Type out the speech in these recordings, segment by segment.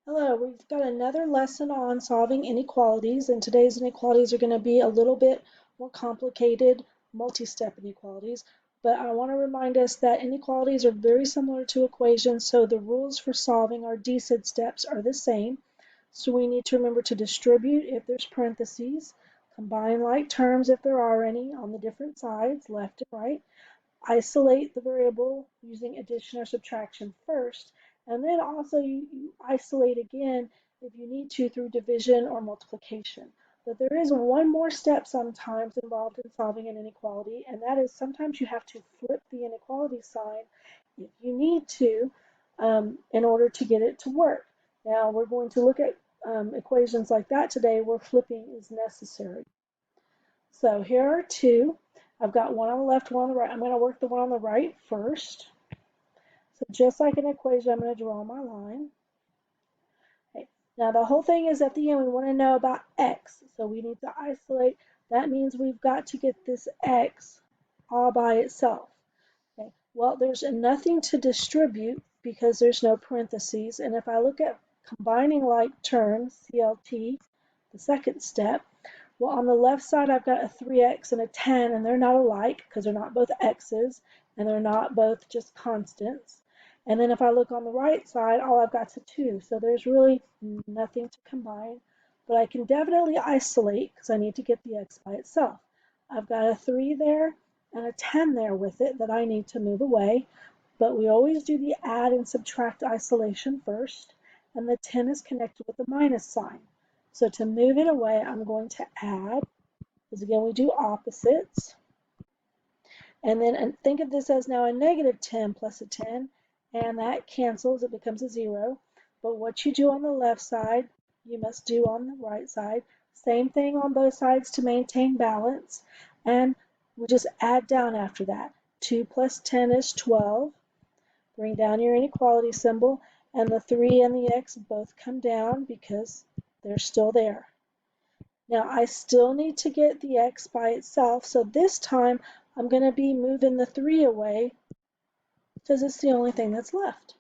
Hello, we've got another lesson on solving inequalities, and today's inequalities are going to be a little bit more complicated, multi-step inequalities. But I want to remind us that inequalities are very similar to equations, so the rules for solving our DCID steps are the same. So we need to remember to distribute if there's parentheses, combine like terms if there are any on the different sides, left and right, isolate the variable using addition or subtraction first, and then also you isolate again if you need to through division or multiplication. But there is one more step sometimes involved in solving an inequality, and that is sometimes you have to flip the inequality sign if you need to in order to get it to work. Now we're going to look at equations like that today where flipping is necessary. So here are two. I've got one on the left, one on the right. I'm going to work the one on the right first. So just like an equation, I'm going to draw my line. Okay. Now the whole thing is at the end we want to know about x. So we need to isolate. That means we've got to get this x all by itself. Okay. Well, there's nothing to distribute because there's no parentheses. And if I look at combining like terms, CLT, the second step, well, on the left side, I've got a 3x and a 10, and they're not alike because they're not both x's, and they're not both just constants. And then if I look on the right side, all I've got is a 2. So there's really nothing to combine. But I can definitely isolate because I need to get the x by itself. I've got a 3 there and a 10 there with it that I need to move away. But we always do the add and subtract isolation first, and the 10 is connected with the minus sign. So to move it away, I'm going to add, because again, we do opposites. And then think of this as now a negative 10 plus a 10, and that cancels, it becomes a 0. But what you do on the left side, you must do on the right side. Same thing on both sides to maintain balance, and we just add down after that. 2 plus 10 is 12. Bring down your inequality symbol, and the 3 and the x both come down because they're still there. Now I still need to get the x by itself, so this time I'm going to be moving the 3 away because it's the only thing that's left.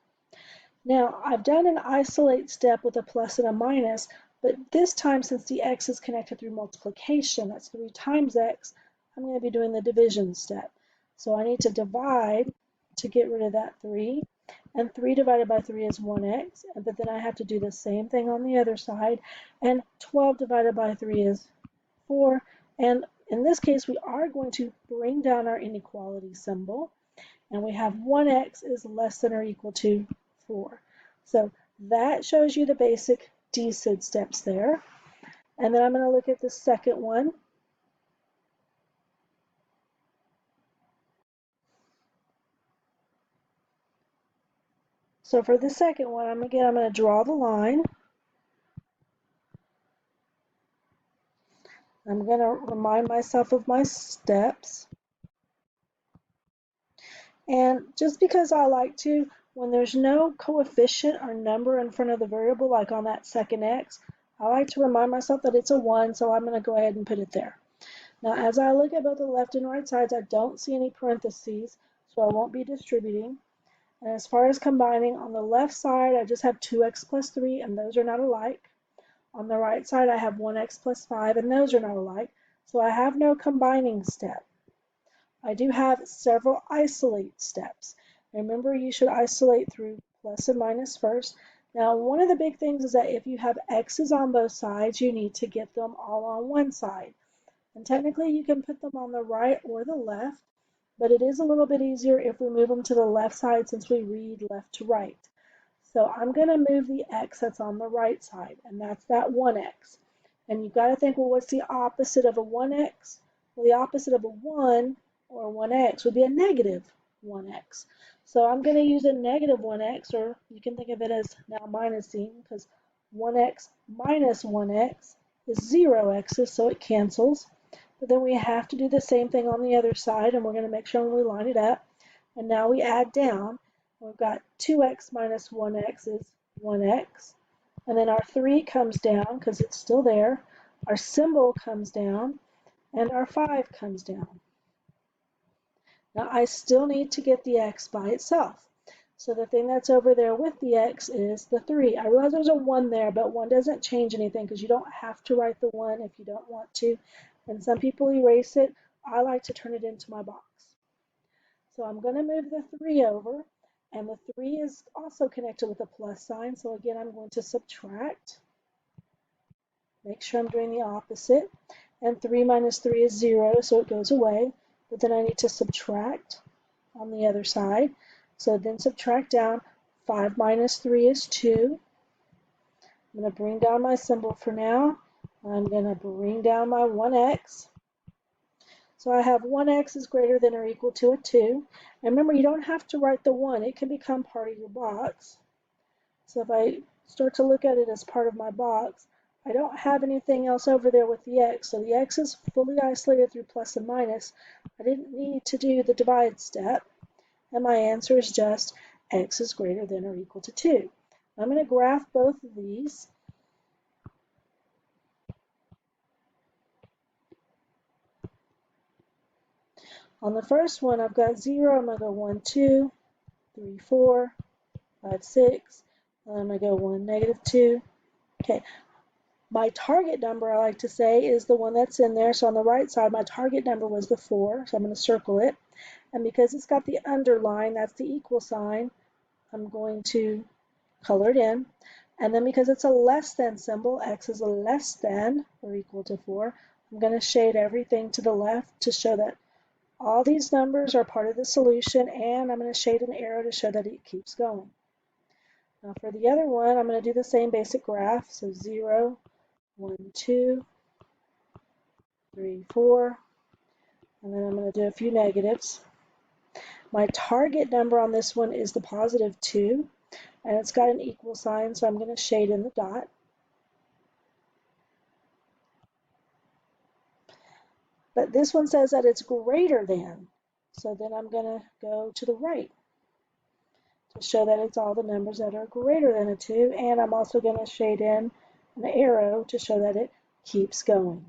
Now I've done an isolate step with a plus and a minus, but this time since the x is connected through multiplication, that's 3 times x, I'm going to be doing the division step. So I need to divide to get rid of that 3. And 3 divided by 3 is 1x, but then I have to do the same thing on the other side, and 12 divided by 3 is 4, and in this case we are going to bring down our inequality symbol, and we have 1x is less than or equal to 4. So that shows you the basic DCID steps there, and then I'm going to look at the second one. So for the second one, I'm going to draw the line. I'm going to remind myself of my steps. And just because I like to, when there's no coefficient or number in front of the variable, like on that second x, I like to remind myself that it's a 1, so I'm going to go ahead and put it there. Now, as I look at both the left and right sides, I don't see any parentheses, so I won't be distributing. And as far as combining, on the left side, I just have 2x plus 3, and those are not alike. On the right side, I have 1x plus 5, and those are not alike. So I have no combining step. I do have several isolate steps. Remember, you should isolate through plus and minus first. Now, one of the big things is that if you have x's on both sides, you need to get them all on one side. And technically, you can put them on the right or the left, but it is a little bit easier if we move them to the left side since we read left to right. So I'm going to move the x that's on the right side, and that's that 1x. And you've got to think, well, what's the opposite of a 1x? Well, the opposite of a 1 or 1x would be a negative 1x. So I'm going to use a negative 1x, or you can think of it as now minusing, because 1x minus 1x is 0x's, so it cancels. But then we have to do the same thing on the other side, and we're going to make sure we line it up. And now we add down. We've got 2x minus 1x is 1x. And then our 3 comes down because it's still there. Our symbol comes down, and our 5 comes down. Now I still need to get the x by itself. So the thing that's over there with the x is the 3. I realize there's a 1 there, but 1 doesn't change anything because you don't have to write the 1 if you don't want to. And some people erase it. I like to turn it into my box. So I'm going to move the 3 over, and the 3 is also connected with a plus sign. So again, I'm going to subtract. Make sure I'm doing the opposite. And 3 minus 3 is 0, so it goes away. But then I need to subtract on the other side. So then subtract down. 5 minus 3 is 2. I'm going to bring down my symbol for now. I'm going to bring down my 1x. So I have 1x is greater than or equal to a 2. And remember, you don't have to write the 1. It can become part of your box. So if I start to look at it as part of my box, I don't have anything else over there with the x. So the x is fully isolated through plus and minus. I didn't need to do the divide step. And my answer is just x is greater than or equal to 2. I'm going to graph both of these. On the first one, I've got 0. I'm going to go 1, 2, 3, 4, 5, 6. And I'm going to go 1, negative 2. Okay. My target number, I like to say, is the one that's in there. So on the right side, my target number was the 4. So I'm going to circle it. And because it's got the underline, that's the equal sign, I'm going to color it in. And then because it's a less than symbol, x is a less than or equal to 4, I'm going to shade everything to the left to show that all these numbers are part of the solution, and I'm going to shade an arrow to show that it keeps going. Now for the other one, I'm going to do the same basic graph. So 0, 1, 2, 3, 4, and then I'm going to do a few negatives. My target number on this one is the positive 2, and it's got an equal sign, so I'm going to shade in the dot. But this one says that it's greater than, so then I'm going to go to the right to show that it's all the numbers that are greater than a 2, and I'm also going to shade in an arrow to show that it keeps going.